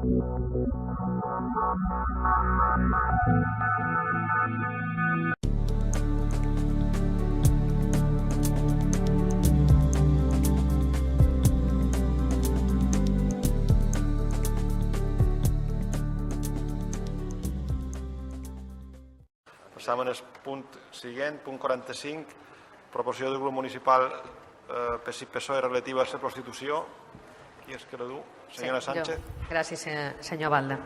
Passam al punt següent, punt 45, proposició del grup municipal PSI-PSOE relativa a la prostitució. Qui és que la du? Senyora Sánchez. Gràcies, senyor Balda.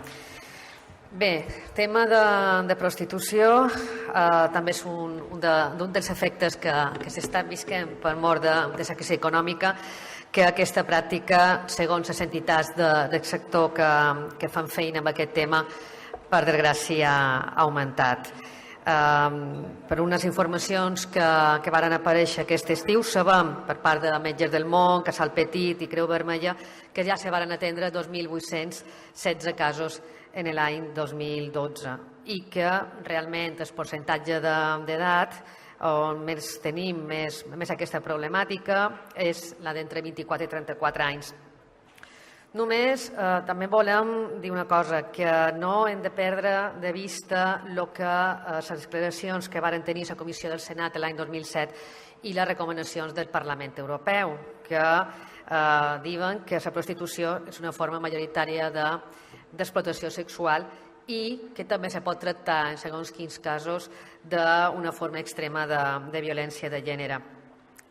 Bé, tema de prostitució també és un dels efectes que s'estan visquent per mort de la crisi econòmica, que aquesta pràctica, segons les entitats del sector que fan feina amb aquest tema, per desgràcia ha augmentat. Per unes informacions que varen aparèixer aquest estiu, sabem per part de Metges del Món, Casal Petit i Creu Vermella que ja se varen atendre 2.816 casos en l'any 2012 i que realment el percentatge d'edat on més tenim més aquesta problemàtica és la d'entre 24 i 34 anys. Només també volem dir una cosa, que no hem de perdre de vista les declaracions que varen tenir la Comissió del Senat l'any 2007 i les recomanacions del Parlament Europeu, que diuen que la prostitució és una forma majoritària d'explotació sexual i que també se pot tractar, en segons quins casos, d'una forma extrema de violència de gènere.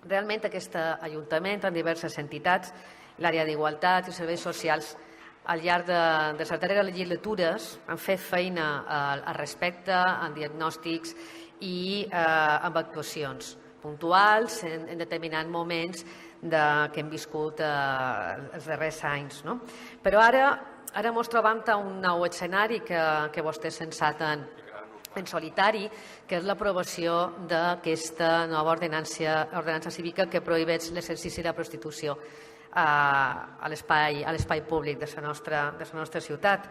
Realment aquest Ajuntament, amb diverses entitats, l'àrea d'igualtat i serveis socials, al llarg de les darreres legislatures han fet feina al respecte, en diagnòstics i amb actuacions puntuals en determinats moments que hem viscut els darrers anys. Però ara ens trobam a un nou escenari que vostès s'ençaten en solitari, que és l'aprovació d'aquesta nova ordenança cívica que prohibeix l'exercici de la prostitució a l'espai públic de la nostra ciutat.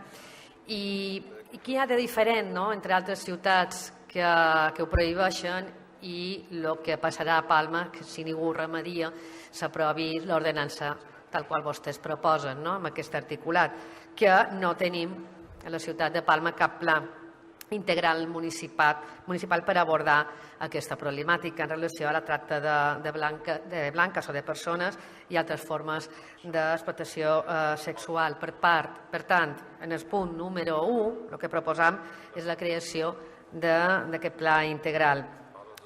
I què hi ha de diferent entre altres ciutats que ho prohibeixen i el que passarà a Palma, que si ningú remedia s'aprovi l'ordenança tal qual vostès proposen amb aquest articulat, que no tenim a la ciutat de Palma cap pla integral municipal per abordar aquesta problemàtica en relació a la tracta de blanques o de persones i altres formes d'explotació sexual. Per tant, en el punt número 1, el que proposam és la creació d'aquest pla integral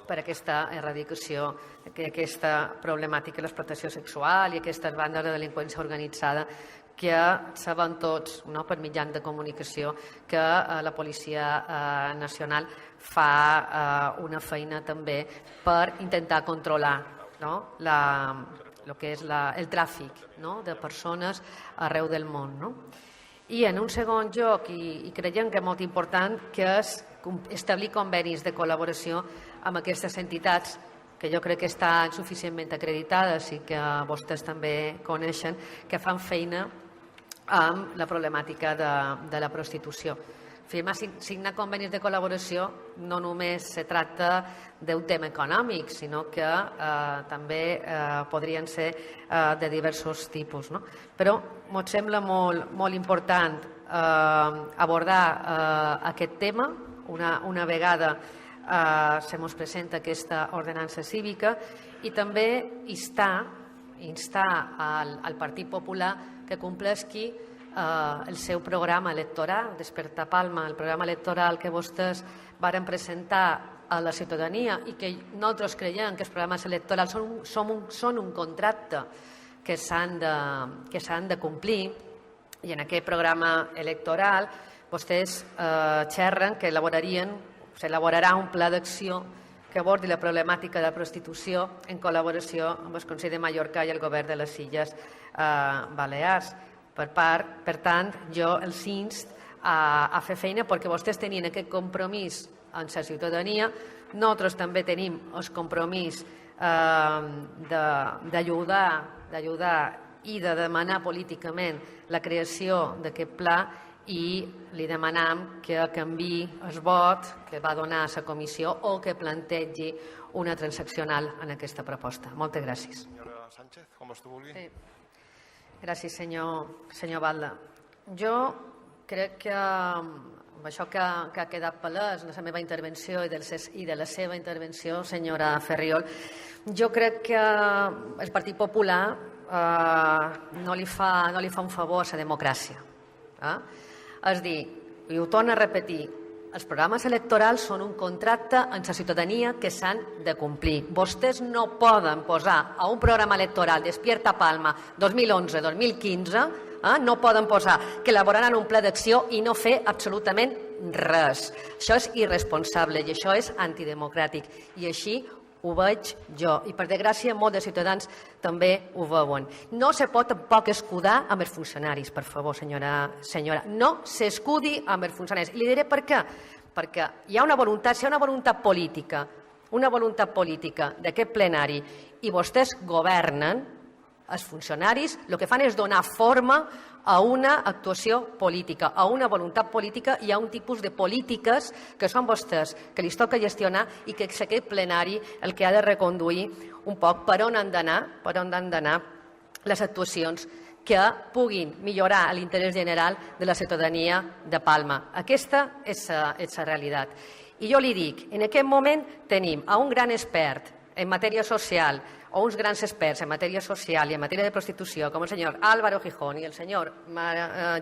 per a aquesta erradicació d'aquesta problemàtica de l'explotació sexual i aquestes bandes de delinqüència organitzada que sabem tots per mitjans de comunicació que la Policia Nacional fa una feina també per intentar controlar el que és el tràfic de persones arreu del món. I en un segon lloc, i creiem que és molt important, que és establir convenis de col·laboració amb aquestes entitats que jo crec que estan suficientment acreditades i que vostès també coneixen, que fan feina amb la problemàtica de la prostitució. Signar convenis de col·laboració no només se tracta d'un tema econòmic, sinó que també podrien ser de diversos tipus. Però ens sembla molt important abordar aquest tema una vegada se ens presenta aquesta ordenança cívica i també instar al Partit Popular que compleixi el seu programa electoral, Despertar Palma, el programa electoral que vostès varen presentar a la ciutadania i que nosaltres creiem que els programes electorals són un contracte que s'han de complir, i en aquest programa electoral vostès xerren que s'elaborarà un pla d'acció que abordi la problemàtica de la prostitució en col·laboració amb el Consell de Mallorca i el Govern de les Illes Balears. Per tant, jo els inst a fer feina perquè vostès tenien aquest compromís amb la ciutadania. Nosaltres també tenim el compromís d'ajudar i de demanar políticament la creació d'aquest pla i li demanam que canviï el vot que va donar a la comissió o que plantegi una transaccional en aquesta proposta. Moltes gràcies. Senyora Sánchez, com vostè vulgui. Gràcies, senyor Balda. Jo crec que amb això que ha quedat palès en la meva intervenció i de la seva intervenció, senyora Ferriol, jo crec que el Partit Popular no li fa un favor a la democràcia. És dir, i ho torno a repetir, els programes electorals són un contracte amb la ciutadania que s'han de complir. Vostès no poden posar a un programa electoral Despierta Palma 2011-2015, no poden posar que elaboraran un pla d'acció i no fer absolutament res. Això és irresponsable i això és antidemocràtic. I així ho veig jo. I per desgràcia molts de ciutadans també ho veuen. No se pot tampoc escudar amb els funcionaris, per favor, senyora. No s'escudi amb els funcionaris. I li diré per què. Perquè hi ha una voluntat, si hi ha una voluntat política d'aquest plenari i vostès governen, els funcionaris el que fan és donar forma a una actuació política, a una voluntat política i a un tipus de polítiques que són vostès, que li toca gestionar i que és aquest plenari el que ha de reconduir un poc per on han d'anar les actuacions que puguin millorar l'interès general de la ciutadania de Palma. Aquesta és la realitat. I jo li dic, en aquest moment tenim a un gran expert en matèria social o uns grans experts en matèria social i en matèria de prostitució, com el senyor Álvaro Gijón i el senyor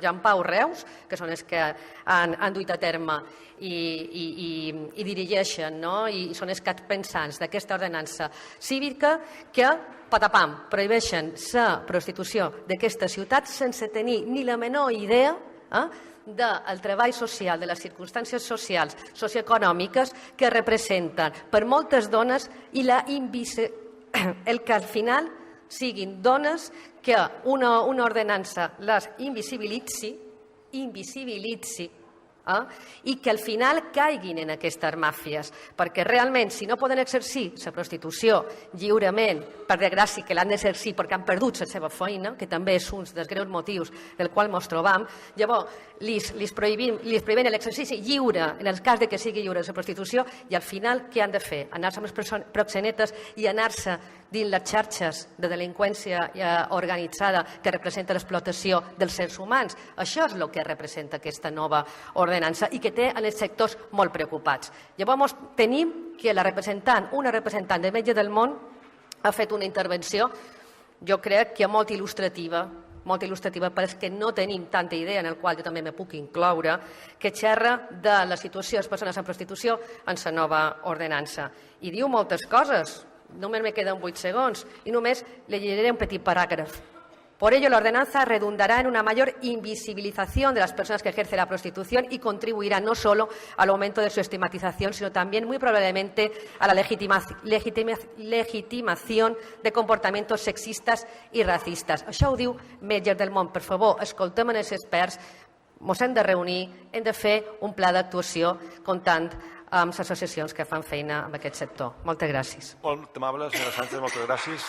Jean Pau Reus, que són els que han duit a terme i dirigeixen, i són els cappensants d'aquesta ordenança cívica, que, patapam, prohibeixen la prostitució d'aquesta ciutat sense tenir ni la menor idea del treball social, de les circumstàncies socials, socioeconòmiques que representen per moltes dones i el que al final siguin dones que una ordenança les invisibilitzi i que al final caiguin en aquestes màfies, perquè realment si no poden exercir la prostitució lliurement, per desgràcia que l'han d'exercir perquè han perdut la seva feina, que també és un dels greus motius del qual ens trobam, llavors li prohibim l'exercici lliure en el cas que sigui lliure la prostitució i al final què han de fer? Anar-se amb els proxenetes i anar-se dins les xarxes de delinqüència organitzada que representa l'explotació dels éssers humans. Això és el que representa aquesta nova ordenança i que té els sectors molt preocupats. Llavors tenim que una representant de Metges del Món ha fet una intervenció, jo crec que molt il·lustrativa, perquè no tenim tanta idea, en la qual jo també me puc incloure, que xerra de la situació de les persones en prostitució en la nova ordenança. I diu moltes coses. Només me queden 8 segons y només le llegiré un petit paràgraf. Por ello, la ordenanza redundará en una mayor invisibilización de las personas que ejercen la prostitución y contribuirá no solo al aumento de su estigmatización, sino también muy probablemente a la legitimación de comportamientos sexistas y racistas. Això ho diu Metges del Món. Per favor, escoltem els experts, ens hem de reunir, hem de fer un pla d'actuació comptant amb les associacions que fan feina en aquest sector. Moltes gràcies. Molt amable, senyora Sánchez, moltes gràcies.